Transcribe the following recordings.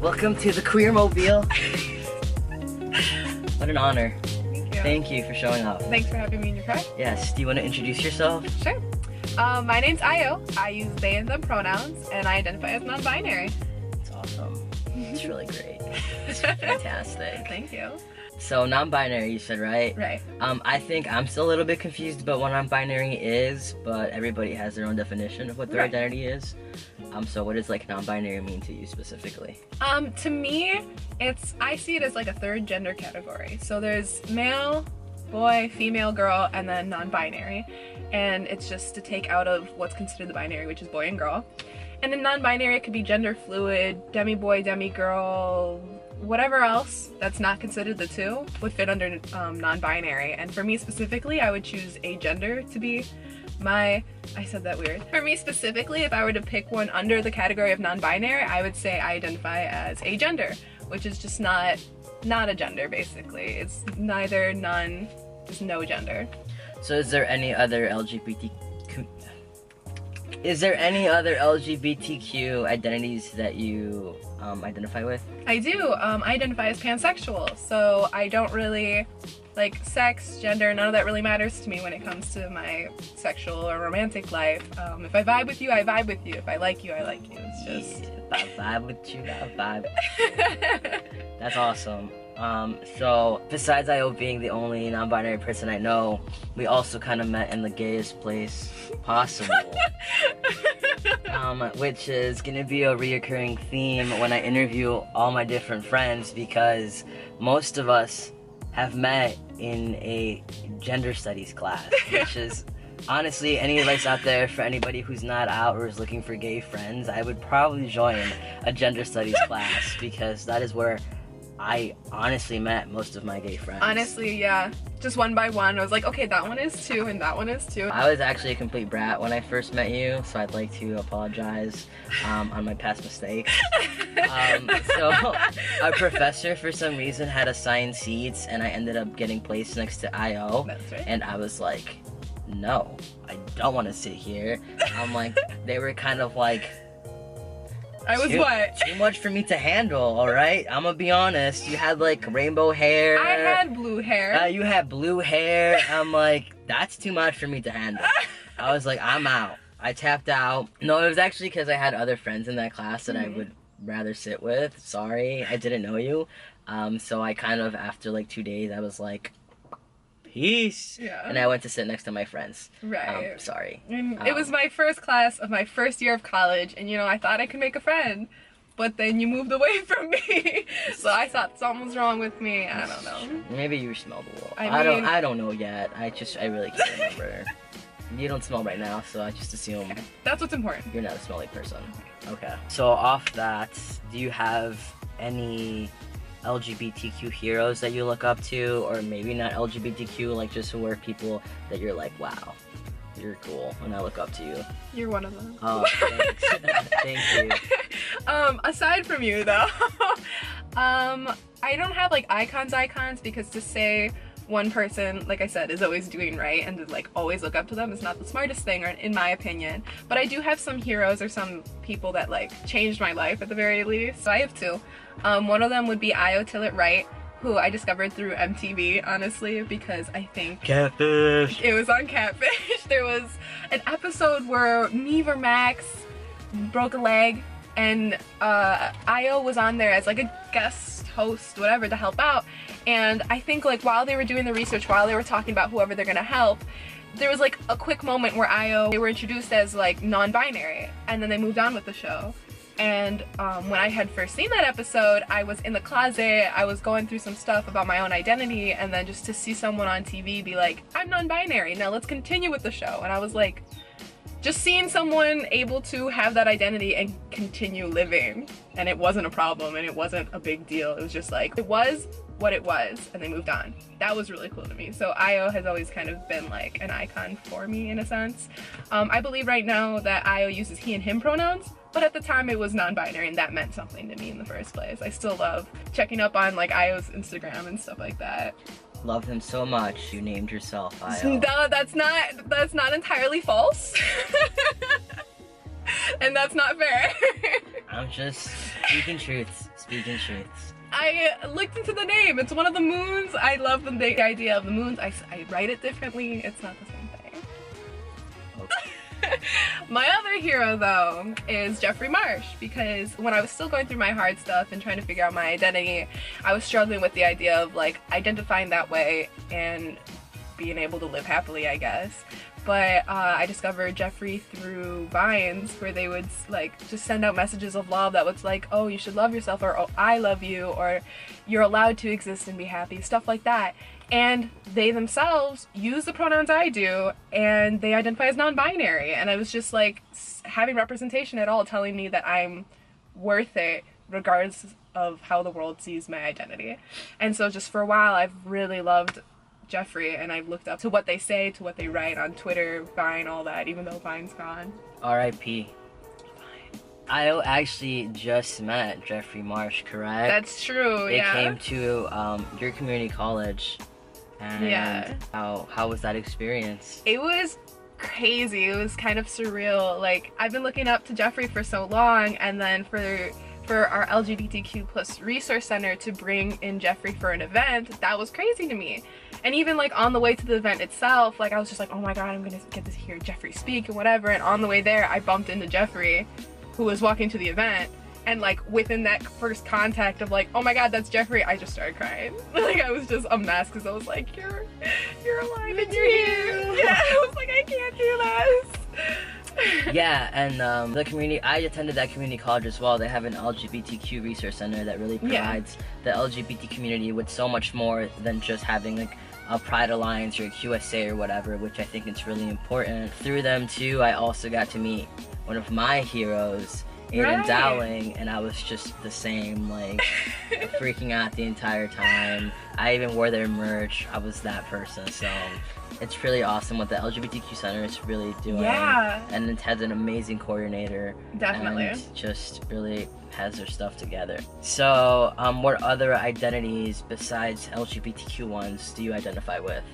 Welcome to the Queermobile. What an honor. Thank you. Thank you for showing up. Thanks for having me in your car. Yes, do you want to introduce yourself? Sure. My name's Io. I use they and them pronouns, and I identify as non-binary. It's awesome. It's really great. It's fantastic. Thank you. So non-binary, you said, right? Right. I think I'm still a little bit confused about what non-binary is, but everybody has their own definition of what their identity is. So what does like non-binary mean to you specifically? To me, I see it as like a third gender category. So there's male, boy, female, girl, and then non-binary. And it's just to take out of what's considered the binary, which is boy and girl. And then non-binary, it could be gender fluid, demi-boy, demi-girl, whatever else that's not considered the two would fit under non-binary. And for me specifically, I would choose agender to be I said that weird. For me specifically, if I were to pick one under the category of non-binary, I would say I identify as agender, which is just not a gender basically. It's neither, none, just no gender. So is there any other LGBTQ identities that you identify with? I do. I identify as pansexual, so I don't really like sex, gender, none of that really matters to me when it comes to my sexual or romantic life. If I vibe with you, I vibe with you. If I like you, I like you. It's just... If I vibe with you, I vibe with you. That's awesome. So besides Io being the only non-binary person I know, we also kind of met in the gayest place possible. Which is gonna be a reoccurring theme when I interview all my different friends, because most of us have met in a gender studies class, which is honestly, any advice out there for anybody who's not out or is looking for gay friends, I would probably join a gender studies class, because that is where I honestly met most of my gay friends. Honestly, yeah. Just one by one, I was like, okay, that one is two, and that one is two. I was actually a complete brat when I first met you, so I'd like to apologize on my past mistakes. So our professor, for some reason, had assigned seats, and I ended up getting placed next to Io. That's right. And I was like, no, I don't want to sit here. I'm like, they were kind of like, too much for me to handle, alright? I'm gonna be honest. You had like rainbow hair. I had blue hair. You had blue hair. I'm like, that's too much for me to handle. I was like, I'm out. I tapped out. No, it was actually because I had other friends in that class that I would rather sit with. Sorry, I didn't know you. So I kind of, after like 2 days, I was like, peace. Yeah. And I went to sit next to my friends. Right. Sorry. It was my first class of my first year of college, and you know, I thought I could make a friend, but then you moved away from me. So I thought something was wrong with me. I don't know. Maybe you smelled a little. I don't know yet. I really can't remember. You don't smell right now, so I just assume that's what's important. You're not a smelly person. Okay. So off that, do you have any LGBTQ heroes that you look up to, or maybe not LGBTQ, like just who are people that you're like, wow, you're cool, and I look up to you? You're one of them. Oh, thanks. Thank you. Aside from you though, I don't have like icons, because to say one person, like I said, is always doing right and to like always look up to them is not the smartest thing, or in my opinion. But I do have some heroes, or some people that like changed my life at the very least. So I have two. One of them would be Io Wright, who I discovered through MTV, honestly, because I think Catfish. It was on Catfish. There was an episode where Neve or Max broke a leg, and Io was on there as like a guest host, whatever, to help out. And I think like while they were doing the research, while they were talking about whoever they're gonna help, there was like a quick moment where they were introduced as like non-binary, and then they moved on with the show. And when I had first seen that episode, I was in the closet, I was going through some stuff about my own identity, and then just to see someone on TV be like, I'm non-binary, now let's continue with the show. And I was like, just seeing someone able to have that identity and continue living, and it wasn't a problem, and it wasn't a big deal. It was just like, it was what it was, and they moved on. That was really cool to me. So Io has always kind of been like an icon for me in a sense. I believe right now that Io uses he and him pronouns, but at the time it was non-binary, and that meant something to me in the first place. I still love checking up on like Io's Instagram and stuff like that. Love him so much, you named yourself Io. No, that's not entirely false. And that's not fair. I'm just speaking truths. Speaking truths. I looked into the name. It's one of the moons. I love the idea of the moons. I write it differently. It's not the same thing. Okay. My other hero, though, is Jeffrey Marsh, because when I was still going through my hard stuff and trying to figure out my identity, I was struggling with the idea of like identifying that way and being able to live happily, I guess. But I discovered Jeffrey through Vines, where they would like just send out messages of love that was like, oh, you should love yourself, or oh, I love you, or you're allowed to exist and be happy, stuff like that. And they themselves use the pronouns I do, and they identify as non-binary. And I was just like, having representation at all telling me that I'm worth it regardless of how the world sees my identity. And so just for a while, I've really loved Jeffrey, and I've looked up to what they say, to what they write on Twitter, Vine, all that, even though Vine's gone. R.I.P. I actually just met Jeffrey Marsh, correct? That's true, They yeah. came to your community college, and Yeah. how was that experience? It was crazy. It was kind of surreal. Like, I've been looking up to Jeffrey for so long, and then for our LGBTQ plus resource center to bring in Jeffrey for an event, that was crazy to me. And even like on the way to the event itself, like I was just like, oh my god, I'm gonna get to hear Jeffrey speak and whatever. And on the way there, I bumped into Jeffrey, who was walking to the event, and like within that first contact of like, oh my god, that's Jeffrey, I just started crying. Like I was just a mess, because I was like, you're alive and you're here. Yeah, I was like, I can't do this. Yeah, and the community, I attended that community college as well. They have an LGBTQ resource center that really provides the LGBT community with so much more than just having like a Pride Alliance or a QSA or whatever, which I think is really important. Through them too, I also got to meet one of my heroes, Aiden Dowling, and I was just the same, like freaking out the entire time. I even wore their merch. I was that person. So it's really awesome what the LGBTQ Center is really doing. Yeah. And it has an amazing coordinator. Definitely. And just really has their stuff together. So what other identities besides LGBTQ ones do you identify with?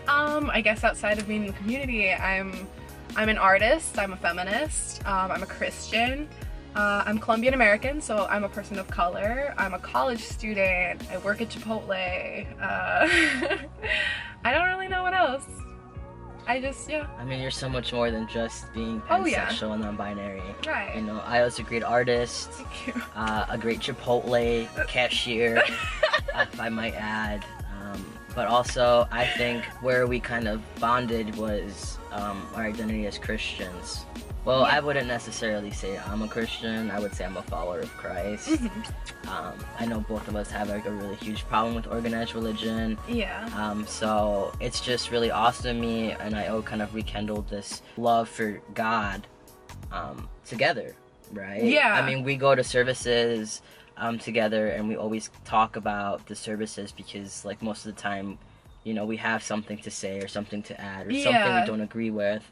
I guess outside of being in the community, I'm an artist, I'm a feminist, I'm a Christian, I'm Colombian American, so I'm a person of color, I'm a college student, I work at Chipotle, I don't really know what else. I just, yeah. I mean, you're so much more than just being Oh, yeah. pansexual and non-binary. Right. You know, I was a great artist, Thank you. a great Chipotle cashier, if I might add. But also, I think where we kind of bonded was our identity as Christians. Well, Yeah. I wouldn't necessarily say I'm a Christian. I would say I'm a follower of Christ. I know both of us have like a really huge problem with organized religion. Yeah. So it's just really awesome to me, and I kind of rekindled this love for God together, right? Yeah. I mean, we go to services together, and we always talk about the services because, like, most of the time, you know, we have something to say or something to add or something Yeah. we don't agree with.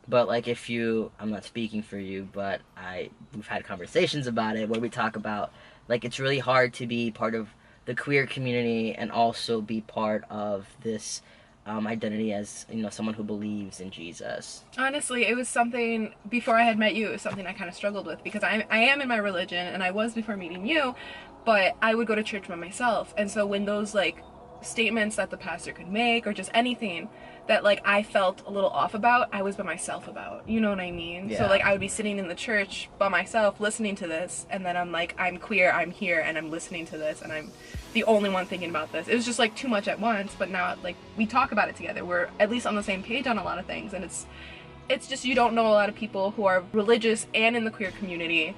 But like, if you, I'm not speaking for you, but we've had conversations about it where we talk about, like, it's really hard to be part of the queer community and also be part of this identity as, you know, someone who believes in Jesus. Honestly, it was something, before I had met you, it was something I kind of struggled with, because I am in my religion, and I was before meeting you, but I would go to church by myself. And so when those, like, statements that the pastor could make, or just anything that, like, I felt a little off about, I was by myself about. You know what I mean? Yeah. So, like, I would be sitting in the church by myself listening to this, and then I'm like, I'm queer, I'm here, and I'm listening to this, and I'm the only one thinking about this. It was just, like, too much at once, but now, like, we talk about it together. We're at least on the same page on a lot of things, and it's just, you don't know a lot of people who are religious and in the queer community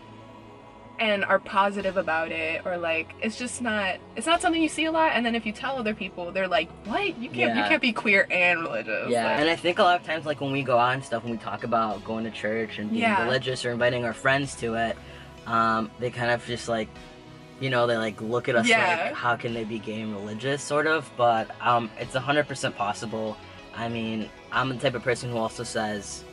and are positive about it, or like, it's not something you see a lot. And then if you tell other people, they're like, what? You can't be queer and religious. Yeah, Like, and I think a lot of times, like, when we go out and stuff, when we talk about going to church and being Yeah. religious or inviting our friends to it, they kind of just, like, you know, they, like, look at us Yeah. like, how can they be gay and religious, sort of, but it's 100% possible. I mean, I'm the type of person who also says,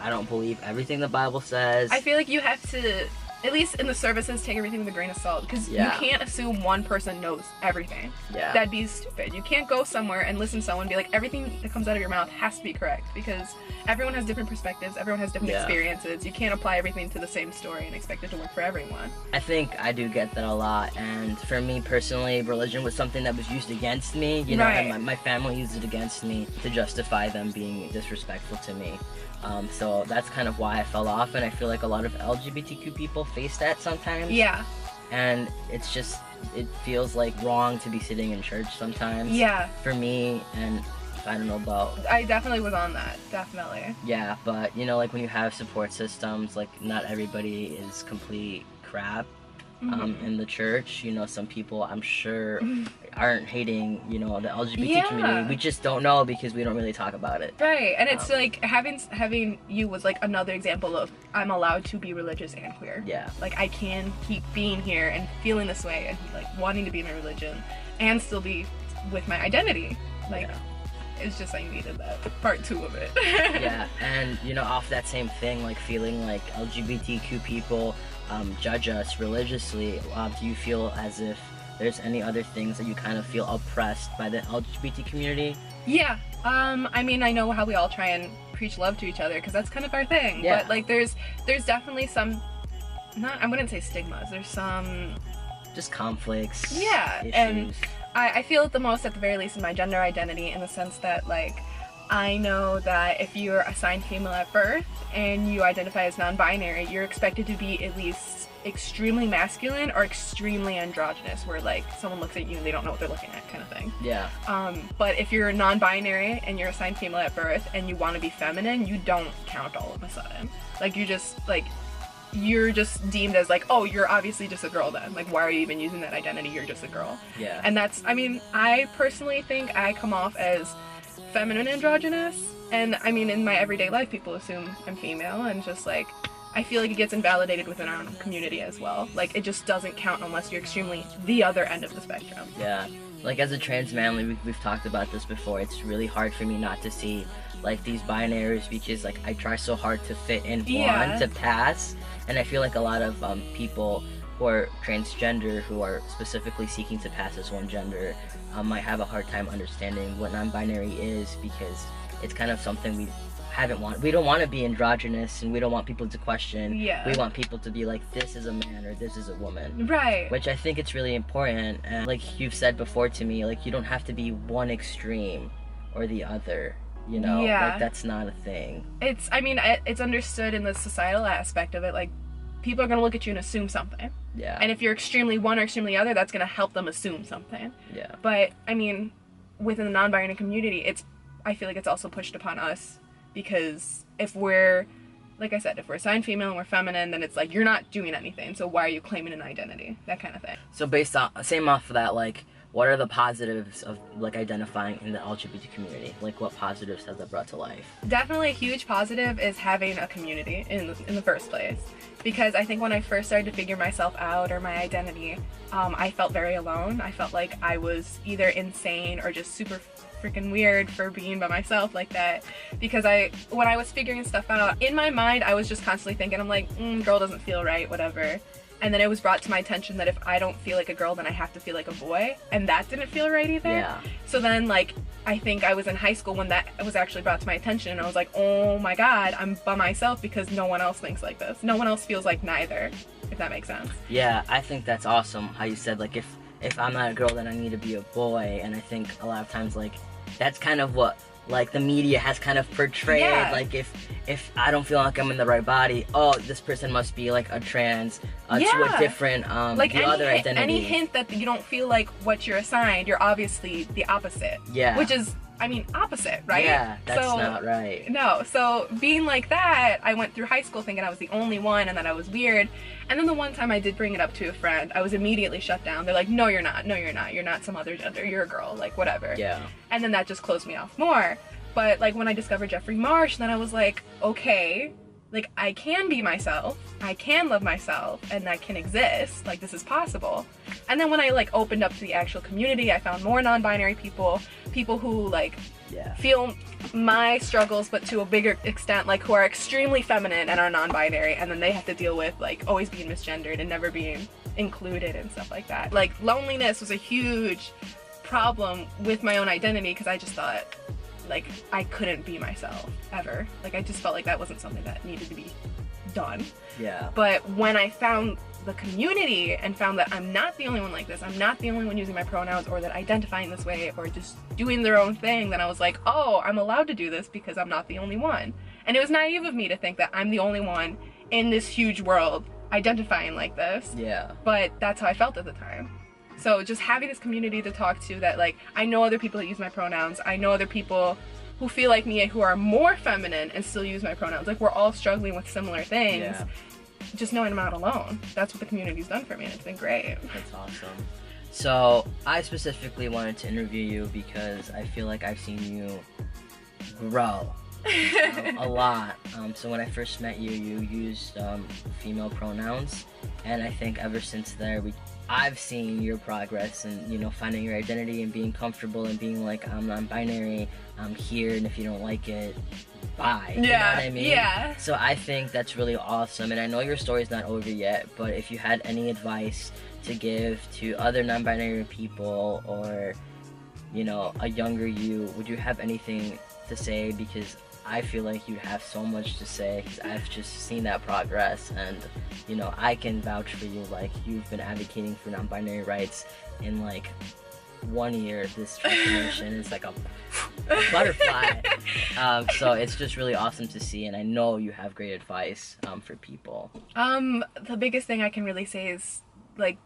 I don't believe everything the Bible says. I feel like you have to at least in the services, take everything with a grain of salt, because you can't assume one person knows everything. Yeah. That'd be stupid. You can't go somewhere and listen to someone and be like, everything that comes out of your mouth has to be correct, because everyone has different perspectives, everyone has different experiences. You can't apply everything to the same story and expect it to work for everyone. I think I do get that a lot, and for me personally, religion was something that was used against me, you know, and my family used it against me to justify them being disrespectful to me. So that's kind of why I fell off, and I feel like a lot of LGBTQ people face that sometimes. Yeah. And it's just, it feels like wrong to be sitting in church sometimes. Yeah. For me, and I don't know about... I definitely was on that, definitely. Yeah, but you know, like when you have support systems, like not everybody is complete crap. In the church, you know, some people I'm sure aren't hating, you know, the LGBT community. We just don't know because we don't really talk about it. Right, and it's like having you was like another example of I'm allowed to be religious and queer. Yeah. Like I can keep being here and feeling this way and like wanting to be in my religion and still be with my identity. Like it's just I needed that part 2 of it. Yeah, and you know, off that same thing, like feeling like LGBTQ people judge us religiously, do you feel as if there's any other things that you kind of feel oppressed by the LGBT community? Yeah, I mean, I know how we all try and preach love to each other because that's kind of our thing, but like there's definitely some, I wouldn't say stigmas, there's some just conflicts, issues. And I feel it the most at the very least in my gender identity, in the sense that like I know that if you're assigned female at birth and you identify as non-binary, you're expected to be at least extremely masculine or extremely androgynous, where like someone looks at you and they don't know what they're looking at, kind of thing. Yeah. But if you're non-binary and you're assigned female at birth and you want to be feminine, you don't count all of a sudden. Like you just like, you're just deemed as like, oh, you're obviously just a girl then. Like, why are you even using that identity? You're just a girl. Yeah. And that's, I mean, I personally think I come off as feminine androgynous, and I mean in my everyday life people assume I'm female, and just like I feel like it gets invalidated within our own community as well. Like it just doesn't count unless you're extremely the other end of the spectrum. Yeah, like as a trans man, we've talked about this before, it's really hard for me not to see like these binaries, because like I try so hard to fit in one to pass, and I feel like a lot of people who are transgender, who are specifically seeking to pass as one gender, might have a hard time understanding what non-binary is, because it's kind of something we don't want to be androgynous, and we don't want people to question. Yeah. We want people to be like, this is a man or this is a woman. Right. Which I think it's really important, and like you've said before to me, like you don't have to be one extreme or the other. You know, like that's not a thing. It's, I mean, it's understood in the societal aspect of it, like people are going to look at you and assume something. Yeah. And if you're extremely one or extremely other, that's going to help them assume something. Yeah. But, I mean, within the non-binary community, I feel like it's also pushed upon us, because if we're, like I said, if we're assigned female and we're feminine, then it's like, you're not doing anything, so why are you claiming an identity? That kind of thing. So based on, same off of that, like, what are the positives of like identifying in the LGBT community? Like what positives has that brought to life? Definitely a huge positive is having a community in the first place. Because I think when I first started to figure myself out, or my identity, I felt very alone. I felt like I was either insane or just super freaking weird for being by myself like that. Because when I was figuring stuff out, in my mind I was just constantly thinking, I'm like, girl doesn't feel right, whatever. And then it was brought to my attention that if I don't feel like a girl, then I have to feel like a boy. And that didn't feel right either. Yeah. So then, like, I think I was in high school when that was actually brought to my attention. And I was like, oh my God, I'm by myself, because no one else thinks like this. No one else feels like neither, if that makes sense. Yeah, I think that's awesome how you said, like, if I'm not a girl, then I need to be a boy. And I think a lot of times, like, that's kind of what, like, the media has kind of portrayed. Like, if I don't feel like I'm in the right body, oh, this person must be like a trans, to a different, like the other identity. Any hint that you don't feel like what you're assigned, you're obviously the opposite. Yeah. Which is, I mean, opposite, right? Yeah, that's not right. No, so being like that, I went through high school thinking I was the only one and that I was weird. And then the one time I did bring it up to a friend, I was immediately shut down. They're like, no, you're not. No, you're not. You're not some other gender. You're a girl. Like, whatever. Yeah. And then that just closed me off more. But, like, when I discovered Jeffrey Marsh, then I was like, okay, like, I can be myself, I can love myself, and I can exist, like, this is possible. And then when I, like, opened up to the actual community, I found more non-binary people who, like, feel my struggles, but to a bigger extent, like, who are extremely feminine and are non-binary, and then they have to deal with, like, always being misgendered and never being included and stuff like that. Like, loneliness was a huge problem with my own identity, because I just thought, like, I couldn't be myself ever. Like, I just felt like that wasn't something that needed to be done. Yeah. But when I found the community and found that I'm not the only one like this, I'm not the only one using my pronouns or that identifying this way or just doing their own thing, then I was like, oh, I'm allowed to do this because I'm not the only one. And it was naive of me to think that I'm the only one in this huge world identifying like this. Yeah. But that's how I felt at the time. So just having this community to talk to, that, like, I know other people that use my pronouns, I know other people who feel like me who are more feminine and still use my pronouns. Like, we're all struggling with similar things. Yeah. Just knowing I'm not alone. That's what the community's done for me, and it's been great. That's awesome. So I specifically wanted to interview you because I feel like I've seen you grow a lot. So when I first met you, you used female pronouns, and I think ever since there, I've seen your progress and, you know, finding your identity and being comfortable and being like, I'm non-binary, I'm here, and if you don't like it, bye. You know what I mean? Yeah. So I think that's really awesome, and I know your story's not over yet, but if you had any advice to give to other non-binary people or, you know, a younger you, would you have anything to say? Because I feel like you have so much to say, because I've just seen that progress, and, you know, I can vouch for you. Like, you've been advocating for non-binary rights in, like, 1 year. This transformation is like a butterfly. So it's just really awesome to see, and I know you have great advice for people. The biggest thing I can really say is, like,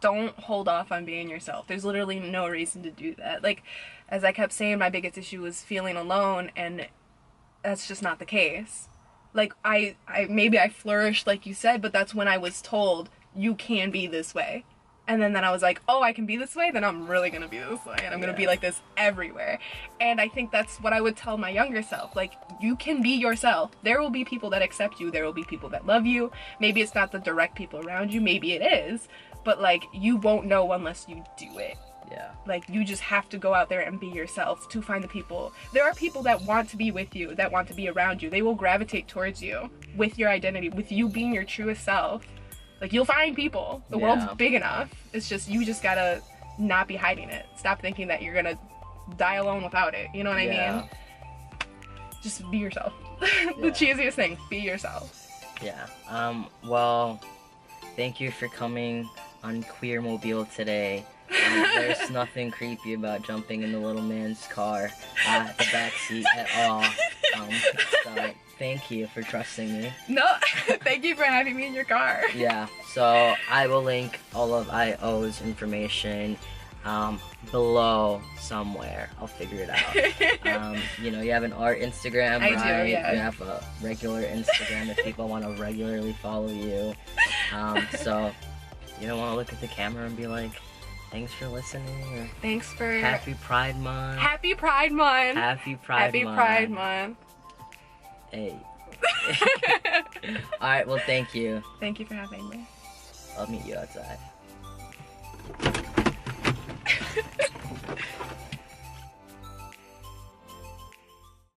don't hold off on being yourself. There's literally no reason to do that. Like, as I kept saying, my biggest issue was feeling alone, and that's just not the case. Like, I maybe I flourished, like you said, but that's when I was told, you can be this way. And then I was like, oh, I can be this way? Then I'm really gonna be this way, and I'm gonna be like this everywhere. And I think that's what I would tell my younger self. Like, you can be yourself. There will be people that accept you. There will be people that love you. Maybe it's not the direct people around you. Maybe it is. But, like, you won't know unless you do it. Yeah. Like, you just have to go out there and be yourself to find the people. There are people that want to be with you, that want to be around you. They will gravitate towards you with your identity, with you being your truest self. Like, you'll find people. The world's big enough. It's just, you just gotta not be hiding it. Stop thinking that you're gonna die alone without it. You know what I mean? Just be yourself. The cheesiest thing, be yourself. Yeah. Well, thank you for coming on Queermobile today. There's nothing creepy about jumping in the little man's car at the back seat at all. So thank you for trusting me. No, thank you for having me in your car. Yeah, so I will link all of IO's information below somewhere. I'll figure it out. You know, you have an art Instagram, right? I do, yeah. You have a regular Instagram if people want to regularly follow you. So you don't want to look at the camera and be like, thanks for listening, or thanks for Happy Pride Month. Happy Pride Month. Happy Pride Month. Happy Pride Month. Hey. Alright, well, thank you. Thank you for having me. I'll meet you outside.